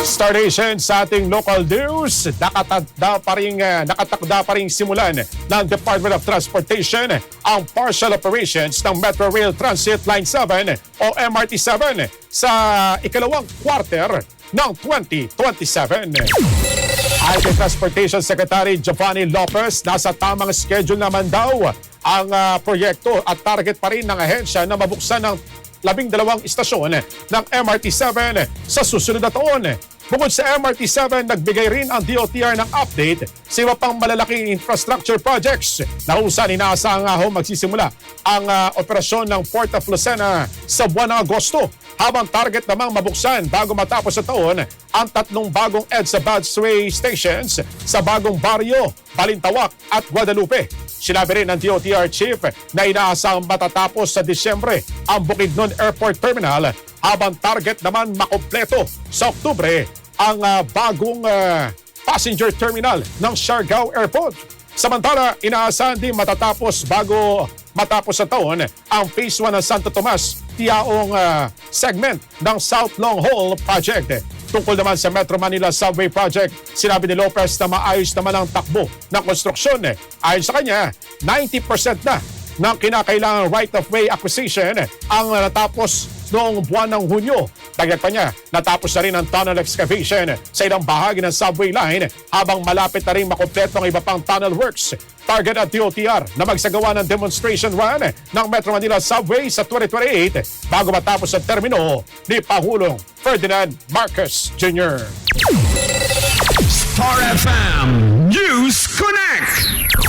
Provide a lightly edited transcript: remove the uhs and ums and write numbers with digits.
Star Nation sa ating local news, nakatakda pa rin simulan ng Department of Transportation ang partial operations ng Metro Rail Transit Line 7 o MRT-7 sa ikalawang quarter ng 2027. Ayon kay Transportation Secretary Giovanni Lopez, nasa tamang schedule naman daw ang proyekto at target pa rin ng ahensya na mabuksan ng 12 istasyon ng MRT-7 sa susunod na taon. Bukod sa MRT-7, nagbigay rin ang DOTR ng update sa iba pang malalaking infrastructure projects na usan inaasahang magsisimula ang operasyon ng Port of Lucena sa buwan ng Agosto, habang target namang mabuksan bago matapos sa taon ang 3 bagong EDSA busway stations sa Bagong Barrio, Balintawak at Guadalupe. Sinabi rin ng DOTR Chief na inaasahang matatapos sa Disyembre ang Bukidnon Airport Terminal, habang target naman makumpleto sa Oktubre ang bagong passenger terminal ng Siargao Airport. Samantala, inaasahan din matatapos bago matapos sa taon ang Phase 1 ng Santo Tomas Tiaong segment ng South Long Haul Project. Tungkol naman sa Metro Manila Subway Project, sinabi ni Lopez na maayos naman ang takbo ng konstruksyon. Ayon sa kanya, 90% na ng kinakailangang right-of-way acquisition ang natapos noong buwan ng Hunyo. Dagdag pa niya, natapos na rin ang tunnel excavation sa ilang bahagi ng subway line, habang malapit na rin makumpleto ang iba pang tunnel works. Target at DOTR na magsagawa ng demonstration run ng Metro Manila Subway sa 2028 bago matapos ang termino ni Pangulong Ferdinand Marcos Jr. Star FM News Connect.